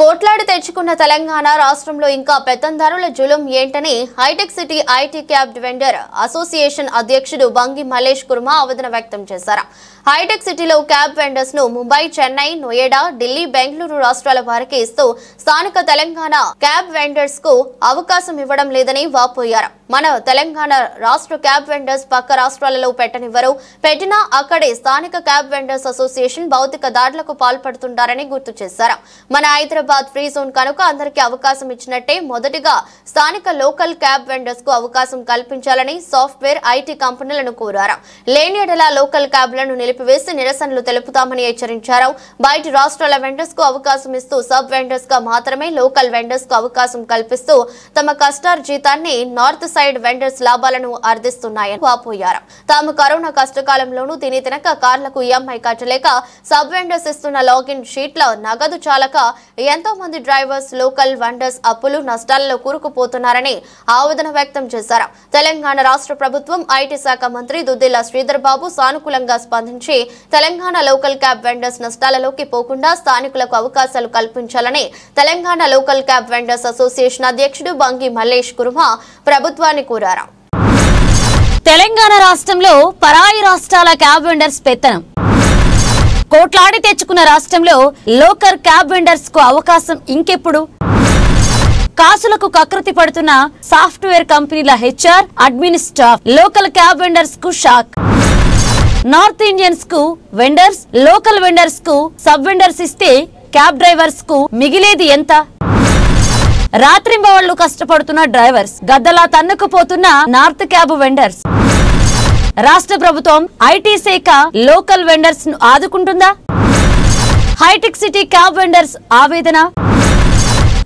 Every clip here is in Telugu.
కోట్లాడి తెచ్చుకున్న తెలంగాణ రాష్ట్రంలో ఇంకా పెత్తందారుల జులుం ఏంటని హైటెక్ city IT cab vendor association అధ్యక్షుడు బంగి మల్లేష్ కుర్మా ఆవేదన వ్యక్తం చేశారు. హైటెక్ సిటీలో క్యాబ్ వెండర్స్ ను ముంబై, చెన్నై, నోయిడా, ఢిల్లీ, బెంగళూరు రాష్ట్రాల వారికి ఇస్తూ స్థానిక తెలంగాణ క్యాబ్ వెండర్స్ కు అవకాశం ఇవ్వడం లేదని వాపోయారు. మన తెలంగాణ రాష్ట్ర క్యాబ్ వెండర్స్ పక్క రాష్ట్రాలలో పెట్టనివ్వరు, పెట్టినా అక్కడే స్థానిక క్యాబ్ వెండర్స్ అసోసియేషన్ భౌతిక దాడులకు పాల్పడుతుంటారని గుర్తు చేశారు. మన హైదరాబాద్ ఫ్రీ జోన్ కనుక అందరికీ అవకాశం ఇచ్చినట్టే మొదటిగా స్థానిక లోకల్ క్యాబ్ వెండర్స్ కు అవకాశం కల్పించాలని సాఫ్ట్వేర్ ఐటీ కంపెనీలను కోరారు. లేని ఎడల లోకల్ క్యాబ్లను నిలిపివేసి నిరసనలు తెలుపుతామని హెచ్చరించారు. బయటి రాష్ట్రాల వెండర్స్ కు అవకాశం ఇస్తూ సబ్ వెండర్స్ గా మాత్రమే లోకల్ వెండర్స్ కు అవకాశం కల్పిస్తూ తమ కష్టార్జితాన్ని నార్త్ సైడ్ వెండర్స్ లాభాలను ఆర్దిస్తున్నాయని వాపోయారు. తాము కరోనా కష్టకాలంలోనూ తిని తినక కార్లకు ఈఎంఐ కట్టలేక సబ్ వెండర్స్ ఇస్తున్న లాగిన్ షీట్ల నగదు చాలక ఎంతో మంది డ్రైవర్స్ లోకల్ వెండర్స్ అప్పులు నష్టాలలో కూరుకుపోతున్నారని ఆవేదన వ్యక్తం చేశారు. తెలంగాణ రాష్ట్ర ప్రభుత్వం ఐటీ శాఖ మంత్రి దుద్దిల్ల శ్రీధర్ బాబు సానుకూలంగా స్పందించి తెలంగాణ లోకల్ క్యాబ్ వెండర్స్ నష్టాలలోకి పోకుండా స్థానికులకు అవకాశాలు కల్పించాలని Telangana local cab vendors association అధ్యక్షుడు బంగి మల్లేష్ కుర్మా ప్రభుత్వాన్ని కోరారు. తెలంగాణ రాష్ట్రంలో పరాయి రాష్ట్రాల క్యాబ్ వెండర్స్ పెత్తనం. కోట్లాడి తెచ్చుకున్న రాష్ట్రంలో లోకల్ క్యాబ్ వెండర్స్ కు అవకాశం ఇంకెప్పుడు? కాసులకు కకృతి పడుతున్న సాఫ్ట్వేర్ కంపెనీల HR, admin staff local cab vendors కు షాక్. నార్త్ ఇండియన్స్ కు వెండర్స్, లోకల్ వెండర్స్ కు సబ్ వెండర్స్ ఇస్తే క్యాబ్ డ్రైవర్స్ కు మిగిలేది ఎంత? రాత్రింబవళ్లు కష్టపడుతున్న డ్రైవర్స్, గద్దలా తన్నుకుపోతున్న నార్త్ క్యాబ్ వెండర్స్. రాష్ట్ర ప్రభుత్వం ఐటీ శాఖ లోకల్ వెండర్స్ ను ఆదుకుంటుందా? హైటెక్ సిటీ క్యాబ్ వెండర్స్ ఆవేదన.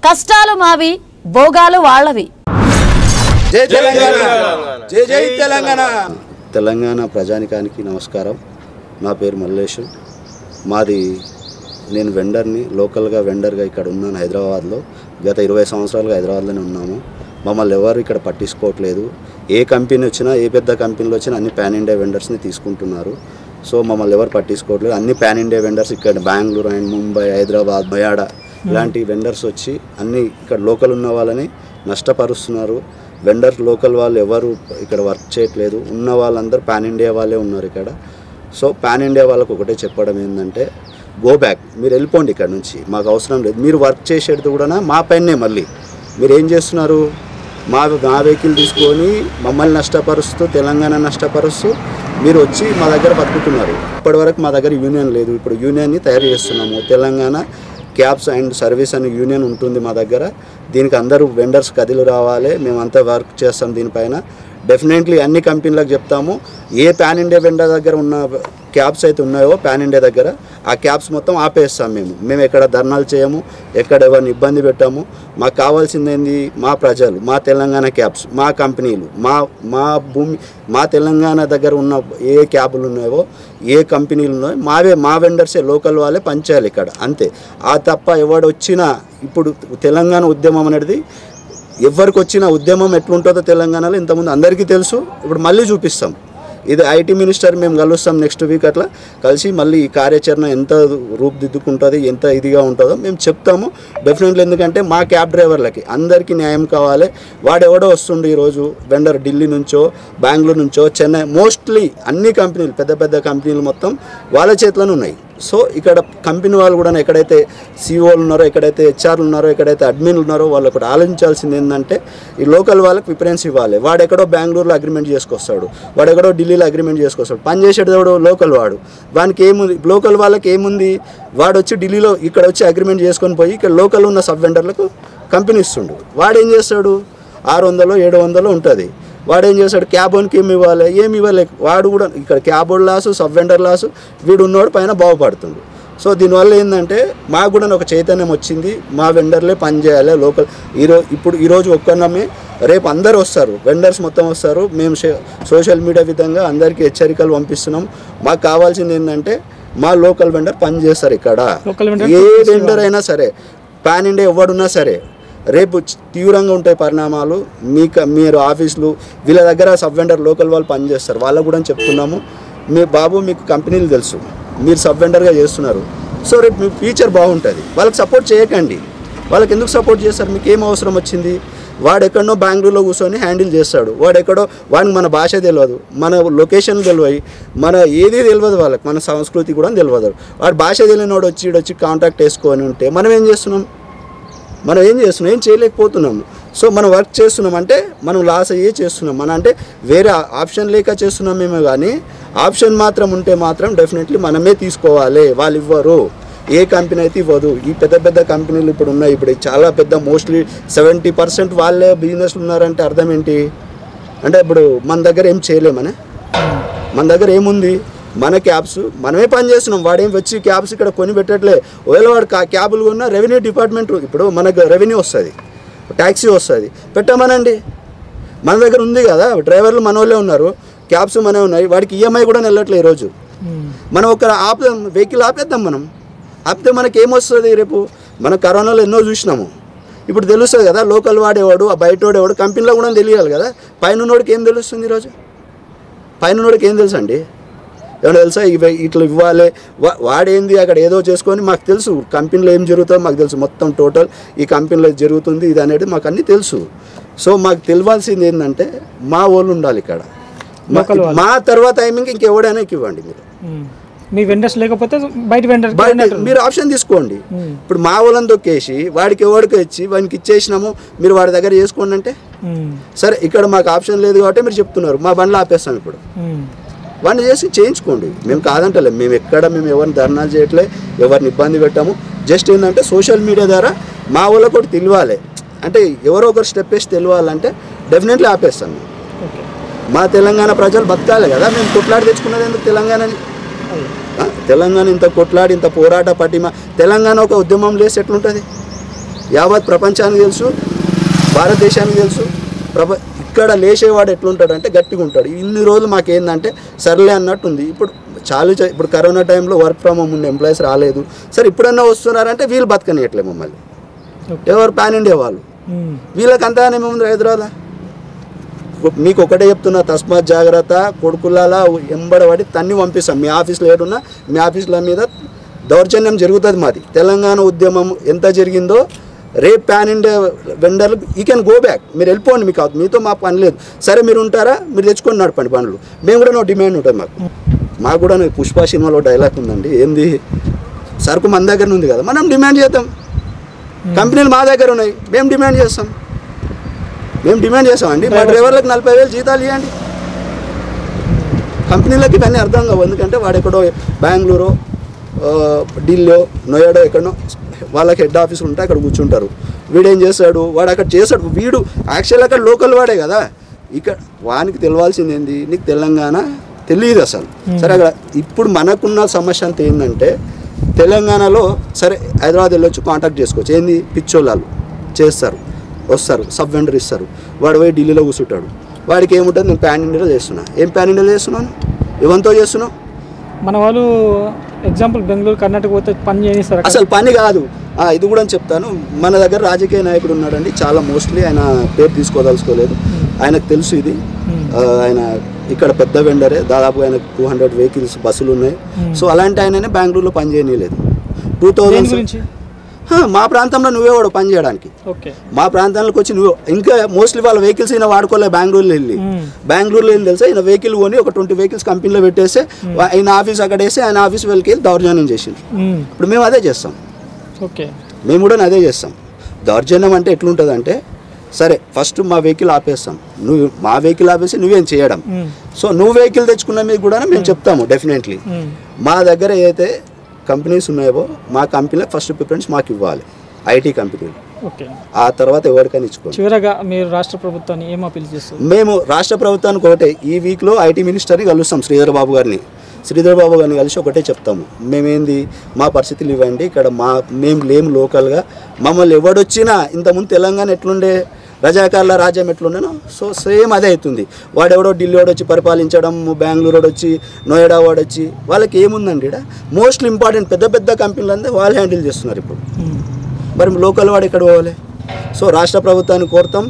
కష్టాలు మావి, భోగాలు వాళ్ళవి. తెలంగాణ ప్రజానికానికి నమస్కారం. నా పేరు మల్లేషు. నేను వెండర్ని, లోకల్గా వెండర్గా ఇక్కడ ఉన్నాను హైదరాబాద్లో. గత 20 సంవత్సరాలుగా హైదరాబాద్లోనే ఉన్నాము. మమ్మల్ని ఎవరు ఇక్కడ పట్టించుకోవట్లేదు. ఏ కంపెనీ వచ్చినా, ఏ పెద్ద కంపెనీలు వచ్చినా అన్ని పాన్ ఇండియా వెండర్స్ని తీసుకుంటున్నారు. సో మమ్మల్ని ఎవరు పట్టించుకోవట్లేదు. అన్ని పాన్ ఇండియా వెండర్స్ ఇక్కడ బెంగళూరు అండ్ ముంబై, హైదరాబాద్, నోయాడా ఇలాంటి వెండర్స్ వచ్చి అన్ని ఇక్కడ లోకల్ ఉన్న వాళ్ళని నష్టపరుస్తున్నారు. వెండర్ లోకల్ వాళ్ళు ఎవరు ఇక్కడ వర్క్ చేయట్లేదు. ఉన్న వాళ్ళందరూ పాన్ ఇండియా వాళ్ళే ఉన్నారు ఇక్కడ. సో పాన్ ఇండియా వాళ్ళకు ఒకటే చెప్పడం ఏంటంటే, గో బ్యాక్, మీరు వెళ్ళిపోండి ఇక్కడ నుంచి, మాకు అవసరం లేదు. మీరు వర్క్ చేసేది కూడా మా పైనే. మళ్ళీ మీరు ఏం చేస్తున్నారు? మా వెహికల్ తీసుకొని మమ్మల్ని నష్టపరుస్తూ, తెలంగాణ నష్టపరుస్తూ మీరు వచ్చి మా దగ్గర బతుకుతున్నారు. ఇప్పటివరకు మా దగ్గర యూనియన్ లేదు. ఇప్పుడు యూనియన్ని తయారు చేస్తున్నాము. తెలంగాణ క్యాబ్స్ అండ్ సర్వీస్ అనే యూనియన్ ఉంటుంది మా దగ్గర. దీనికి అందరూ వెండర్స్ కదిలి రావాలి. మేమంతా వర్క్ చేస్తాం దీనిపైన. డెఫినెట్లీ అన్ని కంపెనీలకు చెప్తాము. ఏ పాన్ ఇండియా వెండర్ దగ్గర ఉన్న క్యాబ్స్ అయితే ఉన్నాయో పాన్ ఇండియా దగ్గర, ఆ క్యాబ్స్ మొత్తం ఆపేస్తాం. మేము ఎక్కడ ధర్నాలు చేయము, ఎక్కడ ఎవరిని ఇబ్బంది పెట్టాము. మాకు కావాల్సిందేంది? మా ప్రజలు, మా తెలంగాణ క్యాబ్స్, మా కంపెనీలు, మా భూమి, మా తెలంగాణ దగ్గర ఉన్న ఏ క్యాబులు ఉన్నాయో, ఏ కంపెనీలు ఉన్నాయో మా వెండర్సే, లోకల్ వాళ్ళే పనిచేయాలి ఇక్కడ, అంతే. ఆ తప్ప ఎవడొచ్చినా, ఇప్పుడు తెలంగాణ ఉద్యమం అనేది ఎవరికి వచ్చిన ఉద్యమం ఎట్లుంటుందో తెలంగాణలో ఇంతకుముందు అందరికీ తెలుసు. ఇప్పుడు మళ్ళీ చూపిస్తాం. ఇది ఐటీ మినిస్టర్ మేము కలుస్తాం నెక్స్ట్ వీక్. అట్లా కలిసి మళ్ళీ ఈ కార్యాచరణ ఎంత రూపుదిద్దుకుంటుంది, ఎంత ఇదిగా ఉంటుందో మేము చెప్తాము డెఫినెట్లీ. ఎందుకంటే మా క్యాబ్ డ్రైవర్లకి అందరికీ న్యాయం కావాలి. వాడెవడో వస్తుండే ఈరోజు వెండర్ ఢిల్లీ నుంచో, బెంగళూరు నుంచో, చెన్నై, మోస్ట్లీ అన్ని కంపెనీలు, పెద్ద పెద్ద కంపెనీలు మొత్తం వాళ్ళ చేతిలోనే ఉన్నాయి. సో ఇక్కడ కంపెనీ వాళ్ళు కూడా ఎక్కడైతే సిఓలు ఉన్నారో, ఎక్కడైతే హెచ్ఆర్లు ఉన్నారో, ఎక్కడైతే అడ్మిన్లు ఉన్నారో వాళ్ళు ఒకటి ఆలోచించాల్సింది ఏంటంటే, ఈ లోకల్ వాళ్ళకి ప్రిఫరెన్స్ ఇవ్వాలి. వాడెక్కడో బెంగళూరులో అగ్రిమెంట్ చేసుకొస్తాడు, వాడెక్కడో ఢిల్లీలో అగ్రిమెంట్ చేసుకొస్తాడు. పని చేసేటప్పుడు లోకల్ వాడు, వానికి ఏముంది? లోకల్ వాళ్ళకి ఏముంది? వాడు వచ్చి ఢిల్లీలో ఇక్కడ వచ్చి అగ్రిమెంట్ చేసుకొని పోయి ఇక్కడ లోకల్ ఉన్న సబ్ వెండర్లకు కంపెనీ ఇస్తుండు. వాడేం చేస్తాడు? 600 700 ఉంటుంది. వాడేం చేస్తాడు? క్యాబ్ ఓన్కి ఏమి ఇవ్వాలి? ఏమి ఇవ్వలే. వాడు కూడా ఇక్కడ cab own loss, sub vendor loss, వీడు ఉన్నోడు పైన బాగుపడుతుండు. సో దీనివల్ల ఏంటంటే మాకు కూడా ఒక చైతన్యం వచ్చింది. మా వెండర్లే పని చేయాలి లోకల్. ఈరోజు ఒక్కనమే, రేపు అందరు వస్తారు, వెండర్స్ మొత్తం వస్తారు. మేము సోషల్ మీడియా విధంగా అందరికీ హెచ్చరికలు పంపిస్తున్నాం. మాకు కావాల్సింది ఏంటంటే, మా లోకల్ వెండర్ పని చేస్తారు ఇక్కడ. ఏ వెండర్ అయినా సరే, పాన్ ఇండియా ఎవడున్నా సరే, రేపు తీవ్రంగా ఉంటాయి పరిణామాలు. మీరు ఆఫీసులు వీళ్ళ దగ్గర సబ్ వెండర్ లోకల్ వాళ్ళు పనిచేస్తారు. వాళ్ళకు కూడా చెప్తున్నాము, మీకు కంపెనీలు తెలుసు, మీరు సబ్ వెండర్గా చేస్తున్నారు. సో రేపు మీ ఫ్యూచర్ బాగుంటుంది. వాళ్ళకి సపోర్ట్ చేయకండి. వాళ్ళకి ఎందుకు సపోర్ట్ చేస్తారు? మీకు ఏం అవసరం వచ్చింది? వాడు ఎక్కడనో బెంగళూరులో కూర్చొని హ్యాండిల్ చేస్తాడు, వాడు ఎక్కడో వాడికి మన భాష తెలియదు, మన లొకేషన్ తెలియదు, మన ఏది తెలియదు, వాళ్ళకి మన సంస్కృతి కూడా తెలియదు. వాడు భాష తెలియని వాడు వచ్చి కాంటాక్ట్ వేసుకొని ఉంటే మనం ఏం చేస్తున్నాం? ఏం చేయలేకపోతున్నాము. సో మనం వర్క్ చేస్తున్నాం అంటే మనం లాస్ అయ్యే చేస్తున్నాం. మన అంటే వేరే ఆప్షన్ లేక చేస్తున్నాం మేము, కానీ ఆప్షన్ మాత్రం ఉంటే మాత్రం డెఫినెట్లీ మనమే తీసుకోవాలి. వాళ్ళు ఇవ్వరు, ఏ కంపెనీ అయితే ఇవ్వదు. ఈ పెద్ద కంపెనీలు ఇప్పుడు ఉన్నాయి, ఇప్పుడు చాలా పెద్ద మోస్ట్లీ 70% వాళ్ళే బిజినెస్లు ఉన్నారంటే అర్థం ఏంటి? అంటే ఇప్పుడు మన దగ్గర ఏం చేయలేమనే, మన దగ్గర ఏముంది? మన క్యాబ్స్ మనమే పని చేస్తున్నాం. వాడేం వచ్చి క్యాబ్స్ ఇక్కడ కొని పెట్టట్లే. ఒకవేళ వాడు క్యాబులు కొన్నా రెవెన్యూ డిపార్ట్మెంట్, ఇప్పుడు మనకు రెవెన్యూ వస్తుంది, ట్యాక్సీ వస్తుంది, పెట్టమనండి. మన దగ్గర ఉంది కదా, డ్రైవర్లు మన వాళ్ళే ఉన్నారు, క్యాబ్స్ మనే ఉన్నాయి, వాడికి ఈఎంఐ కూడా వెళ్ళట్లే ఈరోజు. మనం ఒక వెహికల్ ఆపేద్దాం, ఆపితే మనకి ఏమొస్తుంది రేపు? మన కరోనాలో ఎన్నో చూసినాము, ఇప్పుడు తెలుస్తుంది కదా. లోకల్ వాడేవాడు, ఆ బయట వాడేవాడు, కంపెనీలో కూడా తెలియాలి కదా. పైనోడికి ఏం తెలుస్తుంది ఈరోజు? పైనోడికి ఏం తెలుసు అండి? ఏమన్నా తెలుసా? ఇట్లా ఇవ్వాలి, వాడేంది అక్కడ ఏదో చేసుకొని, మాకు తెలుసు కంపెనీలో ఏం జరుగుతుందో మాకు తెలుసు, మొత్తం టోటల్ ఈ కంపెనీలో జరుగుతుంది ఇది అనేది మాకు అన్నీ తెలుసు. సో మాకు తెలియాల్సింది ఏంటంటే మా వాళ్ళు ఉండాలి ఇక్కడ. మా తర్వాత టైమింగ్ ఇంకెవడైనా ఇవ్వండి మీరు. మీ వెండర్స్ లేకపోతే బయట వెండర్ మీరు ఆప్షన్ తీసుకోండి. ఇప్పుడు మా వాళ్ళని తొక్కేసి వాడికి ఎవరికి ఇచ్చి వానికి ఇచ్చేసినాము, మీరు వాడి దగ్గర చేసుకోండి అంటే సరే. ఇక్కడ మాకు ఆప్షన్ లేదు కాబట్టి మీరు చెప్తున్నారు, మా బండ్లు ఆపేస్తాం. ఇప్పుడు వాడిని చేసి చేయించుకోండి, మేము కాదంటలేము. మేము ఎవరిని ధర్నాలు చేయట్లే, ఎవరిని ఇబ్బంది పెట్టాము. జస్ట్ ఏంటంటే సోషల్ మీడియా ద్వారా మా వాళ్ళకి ఒకటి తెలియాలి, అంటే ఎవరో ఒకరు స్టెప్ వేసి తెలియాలంటే డెఫినెట్లీ ఆపేస్తాను. మా తెలంగాణ ప్రజలు బతకాలి కదా. మేము కొట్లాడి తెచ్చుకున్నది ఎందుకు తెలంగాణని? తెలంగాణ ఇంత కొట్లాడి, ఇంత పోరాట పటిమ, తెలంగాణ ఒక ఉద్యమం లేసి ఎట్లుంటుంది? యావత్ ప్రపంచానికి తెలుసు, భారతదేశానికి తెలుసు. ఇక్కడ లేచేవాడు ఎట్లుంటాడు అంటే గట్టిగా ఉంటాడు. ఇన్ని రోజులు మాకేందంటే సర్లే అన్నట్టుంది. ఇప్పుడు కరోనా టైంలో వర్క్ ఫ్రమ్ హోమ్ ఉండే ఎంప్లాయీస్ రాలేదు, సరే ఇప్పుడన్నా వస్తున్నారంటే వీళ్ళు బతకనియట్లే మమ్మల్ని. ఎవరు పాన్ ఇండియా వాళ్ళు, వీళ్ళకి అంతానేమేముంది హైదరాబాద్. మీకు ఒకటే చెప్తున్నా, తస్మాత్ జాగ్రత్త. కొడుకులాలా ఎంబడబడి తన్ని పంపిస్తాం. మీ ఆఫీస్లో ఏడున్నా మీ ఆఫీసుల మీద దౌర్జన్యం జరుగుతుంది. మాది తెలంగాణ ఉద్యమం ఎంత జరిగిందో, రేపు పాన్ ఇండియా వెండర్లు యూ కెన్ గో బ్యాక్, మీరు వెళ్ళిపోండి, మీతో మా పని లేదు. సరే మీరు ఉంటారా, మీరు తెచ్చుకొని నడపండి పనులు. మేము కూడా నో డిమాండ్ ఉంటుంది మాకు కూడా. పుష్ప సినిమాలో డైలాగ్ ఉందండి, ఏంది? సరుకు మన దగ్గర ఉంది కదా, మనం డిమాండ్ చేద్దాం. కంపెనీలు మా దగ్గర ఉన్నాయి, మేము డిమాండ్ చేస్తామండి. మా డ్రైవర్లకు 40,000 జీతాలు ఇవ్వండి. కంపెనీలకి ఇవన్నీ అర్థం కావు, ఎందుకంటే వాడు ఎక్కడో బెంగళూరు, ఢిల్లీ, నోయిడా ఎక్కడో వాళ్ళకి హెడ్ ఆఫీసులు ఉంటాయి, అక్కడ కూర్చుంటారు. వీడేం చేస్తాడు? వాడు అక్కడ చేస్తాడు. వీడు యాక్చువల్ అక్కడ లోకల్ వాడే కదా. ఇక్కడ వానికి తెలియాల్సింది ఏంది? నీకు తెలంగాణ తెలియదు అసలు. సరే అక్కడ ఇప్పుడు మనకున్న సమస్య అంతా ఏంటంటే, తెలంగాణలో సరే హైదరాబాద్ వెళ్ళొచ్చు, కాంటాక్ట్ చేసుకోవచ్చు. ఏంది? పిచ్చోళ్ళు చేస్తారు, వస్తారు, సబ్ వెండర్ ఇస్తారు. వాడు పోయి ఢిల్లీలో కూర్చుంటాడు. వాడికి ఏముంటుంది? నేను పాన్ ఇండియాలో చేస్తున్నా. ఏం పాన్ ఇండియాలో చేస్తున్నాను? ఎవరితో చేస్తున్నావు? మన వాళ్ళు ఎగ్జాంపుల్ బెంగళూరు, కర్ణాటక పోతే పని చేస్తారు. అసలు పని కాదు. ఇది కూడా చెప్తాను. మన దగ్గర రాజకీయ నాయకుడు ఉన్నాడండి, చాలా మోస్ట్లీ ఆయన పేరు తీసుకోదలుచుకోలేదు, ఆయనకు తెలుసు ఇది. ఆయన ఇక్కడ పెద్ద వెండరే, దాదాపు ఆయనకు 200 వెహికల్స్, బస్సులు ఉన్నాయి. సో అలాంటి ఆయననే బెంగళూరులో పని చేయలేదు. 2000 మా ప్రాంతంలో నువ్వేవాడు పని చేయడానికి. మా ప్రాంతానికి వచ్చి నువ్వు ఇంకా మోస్ట్లీ వాళ్ళ వెహికల్స్ ఈయన వాడుకోలే. బెంగళూరులో వెళ్ళి తెలుసా, ఈయన వెహికల్ కొని ఒక 20 వెహికల్స్ కంపెనీలో పెట్టేసి ఆయన ఆఫీస్ అక్కడ వేసి ఆయన ఆఫీస్ వెళ్ళి దౌర్జన్యం చేసిండ్రు. ఇప్పుడు మేము అదే చేస్తాం. మేము కూడా అదే చేస్తాం. దౌర్జన్యం అంటే ఎట్లుంటుంది అంటే, సరే ఫస్ట్ మా వెహికల్ ఆపేస్తాం, నువ్వు మా వెహికల్ ఆపేసి నువ్వేం చేయడం. సో నువ్వు వెహికల్ తెచ్చుకున్న మీకు కూడా మేము చెప్తాము డెఫినెట్లీ. మా దగ్గర ఏదైతే కంపెనీస్ ఉన్నాయో మా కంపెనీలో ఫస్ట్ ప్రిఫరెన్స్ మాకు ఇవ్వాలి, ఐటీ కంపెనీలు. ఆ తర్వాత ఎవరికైనా ఇచ్చుకోండి. చివరగా మీరు రాష్ట్ర ప్రభుత్వాన్ని ఏం అప్పీల్ చేస్తారు? మేము రాష్ట్ర ప్రభుత్వానికి ఒకటే, ఈ వీక్లో ఐటీ మినిస్టర్ని కలుస్తాం, శ్రీధర్ బాబు గారిని కలిసి ఒకటే చెప్తాము. మేమేంది, మా పరిస్థితులు ఇవ్వండి, ఇక్కడ మేము లేము లోకల్గా, మమ్మల్ని ఎవడొచ్చినా ఇంతకుముందు తెలంగాణ ఎట్లుండే, రజాకార్ల రాజ్యం ఎట్లుండేనో సో సేమ్ అదే అవుతుంది. వాడెవడో ఢిల్లీ వాడు వచ్చి పరిపాలించడం, బెంగళూరు వాడు వచ్చి, నోయిడా వాడు వచ్చి, వాళ్ళకి ఏముందండి ఇక్కడ మోస్ట్ ఇంపార్టెంట్ పెద్ద కంపెనీలు అంతా వాళ్ళు హ్యాండిల్ చేస్తున్నారు ఇప్పుడు. మరి లోకల్ వాడు ఎక్కడ పోవాలి? సో రాష్ట్ర ప్రభుత్వాన్ని కోరుతాం,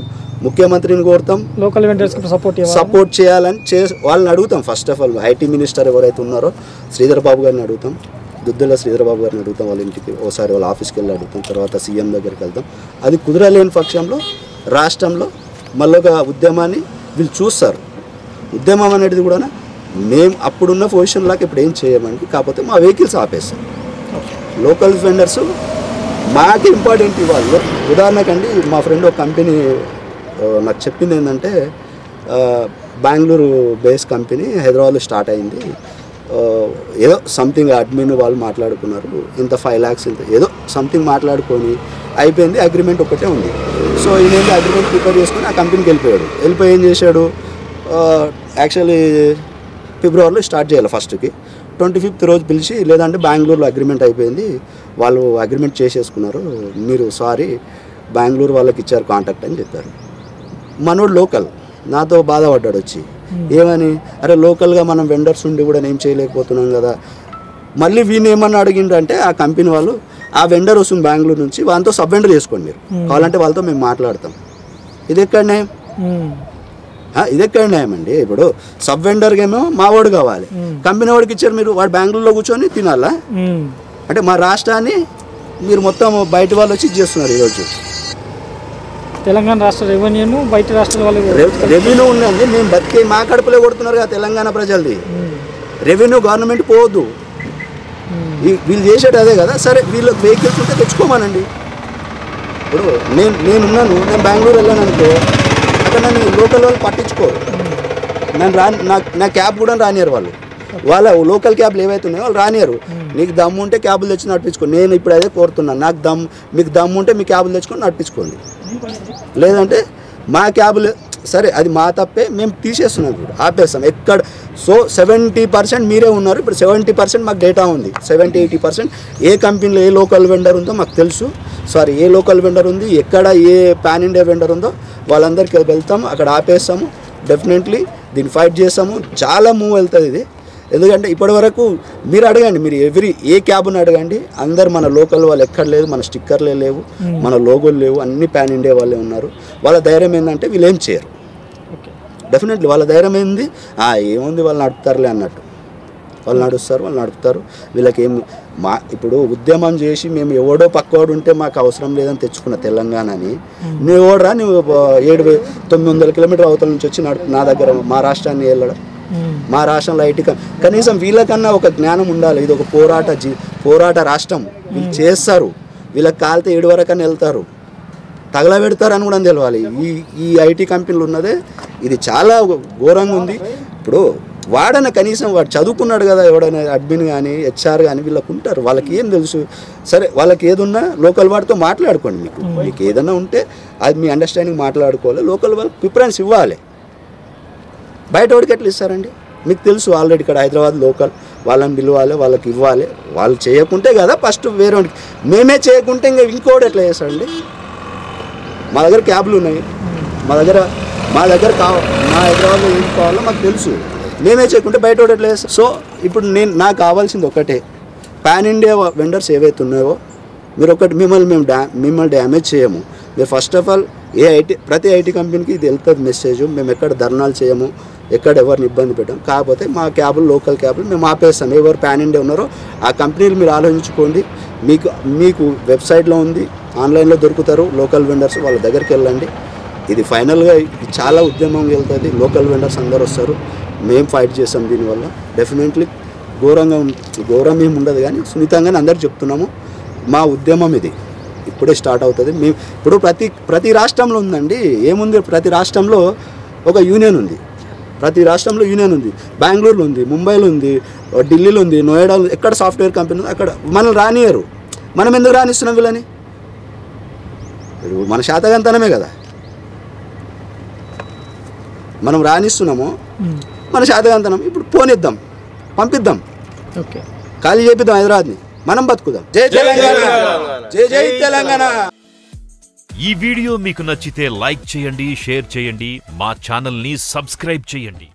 ముఖ్యమంత్రిని కోరుతాం, లోకల్ వెండర్స్కి సపోర్ట్ చేయాలని వాళ్ళని అడుగుతాం. First of all IT minister ఎవరైతే ఉన్నారో శ్రీధర్ బాబు గారిని అడుగుతాం. దుద్దెల శ్రీధరబాబు గారిని అడుగుతాం, వాళ్ళ ఇంటికి ఓసారి వాళ్ళ ఆఫీస్కి వెళ్ళి అడుగుతాం, తర్వాత సీఎం దగ్గరికి వెళ్తాం. అది కుదరలేని పక్షంలో రాష్ట్రంలో మళ్ళీ ఒక ఉద్యమాన్ని వీళ్ళు చూస్తారు. ఉద్యమం అనేది కూడా మేము అప్పుడున్న పొజిషన్ లాగా ఇప్పుడు ఏం చేయమండి, కాకపోతే మా వెహికల్స్ ఆపేస్తాం. లోకల్ వెండర్స్ మాకు ఇంపార్టెంట్ ఇవ్వాలి. ఉదాహరణకండి మా ఫ్రెండ్ ఒక కంపెనీ నాకు చెప్పింది ఏంటంటే, బెంగళూరు బేస్ కంపెనీ హైదరాబాద్లో స్టార్ట్ అయింది, ఏదో సంథింగ్ అడ్మిన్ వాళ్ళు మాట్లాడుకున్నారు, ఇంత 5 lakhs ఇంత ఏదో సంథింగ్ మాట్లాడుకొని అయిపోయింది, అగ్రిమెంట్ ఒకటే ఉంది. సో ఈయన అగ్రిమెంట్ ప్రిపేర్ చేసుకొని ఆ కంపెనీకి వెళ్ళిపోయి ఏం చేశాడు, యాక్చువల్లీ ఫిబ్రవరిలో స్టార్ట్ చేయాలి, ఫస్ట్కి 25th రోజు పిలిచి, లేదంటే బెంగళూరులో అగ్రిమెంట్ అయిపోయింది, వాళ్ళు అగ్రిమెంట్ చేసేసుకున్నారు, మీరు సారీ బెంగళూరు వాళ్ళకి ఇచ్చారు కాంటాక్ట్ అని చెప్పారు. మనోడు లోకల్ నాతో బాధపడ్డాడు వచ్చి, ఏమని, అరే లోకల్గా మనం వెండర్స్ ఉండి కూడా ఏం చేయలేకపోతున్నాం కదా. మళ్ళీ వీని ఏమన్నా అడిగిండంటే ఆ కంపెనీ వాళ్ళు, ఆ వెండర్ వస్తుంది బెంగళూరు నుంచి, వాళ్ళతో సబ్ వెండర్ చేసుకోండి మీరు కావాలంటే, వాళ్ళతో మేము మాట్లాడతాం. ఇది ఎక్కడ న్యాయం? ఇది ఎక్కడ న్యాయం అండి? ఇప్పుడు సబ్ వెండర్కి ఏమో మావాడు కావాలి, కంపెనీ వాడికి ఇచ్చారు, మీరు వాడు బెంగళూరులో కూర్చొని తినాలా? అంటే మా రాష్ట్రాన్ని మీరు మొత్తం బయట వాళ్ళు వచ్చి చేస్తున్నారు. ఈరోజు తెలంగాణ రాష్ట్ర రెవెన్యూను బయట రాష్ట్రాల వాళ్ళు రెవెన్యూ ఉందండి, మేము బతికే మా కడుపులో కొడుతున్నారు కదా తెలంగాణ ప్రజలది. రెవెన్యూ గవర్నమెంట్ పోవద్దు, వీళ్ళు చేసేది అదే కదా. సరే వీళ్ళకి వెహికల్స్ ఉంటే తెచ్చుకోమానండి. ఇప్పుడు నేనున్నాను, నేను బెంగళూరు వెళ్ళాను అనుకో, అక్కడ నన్ను లోకల్ వాళ్ళు పట్టించుకోరు, నా క్యాబ్ కూడా రానియరు వాళ్ళు. వాళ్ళ లోకల్ క్యాబ్లు ఏవైతే ఉన్నాయో వాళ్ళు రానియరు. నీకు దమ్ము ఉంటే క్యాబులు తెచ్చి నడిపించుకో. నేను ఇప్పుడు అదే కోరుతున్నాను, మీకు దమ్ము ఉంటే మీ క్యాబులు తెచ్చుకొని నడిపించుకోండి, లేదంటే మా క్యాబులు సరే అది మా తప్పే, మేము తీసేస్తున్నాం, ఇప్పుడు ఆపేస్తాం ఎక్కడ. సో 70% మీరే ఉన్నారు, ఇప్పుడు 70% మాకు డేటా ఉంది. 70-80% ఏ కంపెనీలో ఏ లోకల్ వెండర్ ఉందో మాకు తెలుసు. సారీ, ఏ లోకల్ వెండర్ ఉంది, ఎక్కడ ఏ పాన్ ఇండియా వెండర్ ఉందో వాళ్ళందరికీ వెళ్తాము, అక్కడ ఆపేస్తాము. డెఫినెట్లీ దీన్ని ఫైట్ చేస్తాము. చాలా మూవ్ వెళ్తుంది ఇది. ఎందుకంటే ఇప్పటి వరకు మీరు అడగండి, మీరు ఏ క్యాబ్ని అడగండి, అందరు మన లోకల్ వాళ్ళు ఎక్కడ లేదు, మన స్టిక్కర్లే లేవు, మన లోగోలు లేవు, అన్ని పాన్ ఇండియా వాళ్ళే ఉన్నారు. వాళ్ళ ధైర్యం ఏంటంటే వీళ్ళు ఏం చేయరు. డెఫినెట్లీ వాళ్ళ ధైర్యం ఏంది, ఏముంది వాళ్ళు నడుపుతారులే అన్నట్టు. వాళ్ళు నడుపుతారు. వీళ్ళకి ఏం ఇప్పుడు ఉద్యమం చేసి మేము ఎవడో పక్కవాడు ఉంటే మాకు అవసరం లేదని తెచ్చుకున్న తెలంగాణని, నువ్వు ఎవడరా, నువ్వు 700-900 కిలోమీటర్ అవతల నుంచి వచ్చి నా దగ్గర మా రాష్ట్రాన్ని వెళ్ళడం. మా రాష్ట్రంలో కనీసం వీళ్ళకన్నా ఒక జ్ఞానం ఉండాలి. ఇది ఒక పోరాట రాష్ట్రం, వీళ్ళు చేస్తారు, వీళ్ళకి కాలితే 7 వరకన్నా వెళ్తారు, తగలబెడతారని కూడా తెలవాలి. ఈ ఐటీ కంపెనీలు ఉన్నదే ఇది చాలా ఘోరంగా ఉంది. ఇప్పుడు వాడన కనీసం వాడు చదువుకున్నాడు కదా, ఎవడైనా అడ్మిన్ కానీ హెచ్ఆర్ కానీ వీళ్ళకు ఉంటారు, వాళ్ళకి ఏం తెలుసు. సరే వాళ్ళకి ఏదున్నా లోకల్ వాడితో మాట్లాడుకోండి. మీకు ఏదైనా ఉంటే అది మీ అండర్స్టాండింగ్ మాట్లాడుకోవాలి. లోకల్ వాళ్ళకి ప్రిఫరెన్స్ ఇవ్వాలి. బయట వాడికి ఎట్లా ఇస్తారండి? మీకు తెలుసు ఆల్రెడీ ఇక్కడ హైదరాబాద్ లోకల్ వాళ్ళని పిలవాలి, వాళ్ళకి ఇవ్వాలి. వాళ్ళు చేయకుంటే కదా ఫస్ట్ వేరే వాడికి. మేమే చేయకుంటే ఇంకోటి ఎట్లా చేస్తారండి? మా దగ్గర క్యాబ్లు ఉన్నాయి, మా దగ్గర మా హైదరాబాద్లో ఏం కావాలో మాకు తెలుసు. మేమే చేయకుంటే బయట వాడు ఎట్లా చేస్తాం? సో ఇప్పుడు నాకు కావాల్సింది ఒకటే, పాన్ ఇండియా వెండర్స్ ఏవైతే ఉన్నాయో మీరు మిమ్మల్ని డ్యామేజ్ చేయము. మీరు ఫస్ట్ ఆఫ్ ఆల్ ప్రతి ఐటీ కంపెనీకి ఇది వెళ్తుంది మెసేజ్. మేము ఎక్కడ ధర్నాలు చేయము, ఎక్కడ ఎవరిని ఇబ్బంది పెట్టాం. కాకపోతే మా క్యాబులు లోకల్ క్యాబులు మేము ఆపేస్తాం. ఎవరు పాన్ ఇండియా ఉన్నారో ఆ కంపెనీలు మీరు ఆలోచించుకోండి. మీకు వెబ్సైట్లో ఉంది, ఆన్లైన్లో దొరుకుతారు లోకల్ వెండర్స్, వాళ్ళ దగ్గరికి వెళ్ళండి. ఇది ఫైనల్గా చాలా ఉద్యమం వెళ్తుంది. లోకల్ వెండర్స్ అందరు వస్తారు, మేము ఫైట్ చేస్తాం దీనివల్ల. డెఫినెట్లీ ఘోరం ఏమి ఉండదు, కానీ సున్నితంగానే అందరికి చెప్తున్నాము. మా ఉద్యమం ఇది ఇప్పుడే స్టార్ట్ అవుతుంది. మేము ఇప్పుడు ప్రతి రాష్ట్రంలో ఉందండి. ఏముంది, ప్రతి రాష్ట్రంలో ఒక యూనియన్ ఉంది. బెంగళూరులో ఉంది, ముంబైలో ఉంది, ఢిల్లీలో ఉంది, నోయిడాలో, ఎక్కడ సాఫ్ట్వేర్ కంపెనీ ఉంది అక్కడ మనల్ని రానియరు. మనం ఎందుకు రానిస్తున్నాం వీళ్ళని? మన శాతగంతనమే కదా మనం రానిస్తున్నాము, మన శాతగంతనం. ఇప్పుడు పోనిద్దాం, పంపిద్దాం, ఖాళీ చేపిద్దాం హైదరాబాద్ని, మనం బతుకుదాం. జై తెలంగాణ, జై తెలంగాణ. ఈ వీడియో మీకు నచ్చితే లైక్ చేయండి, షేర్ చేయండి, మా ఛానల్ ని సబ్స్క్రైబ్ చేయండి.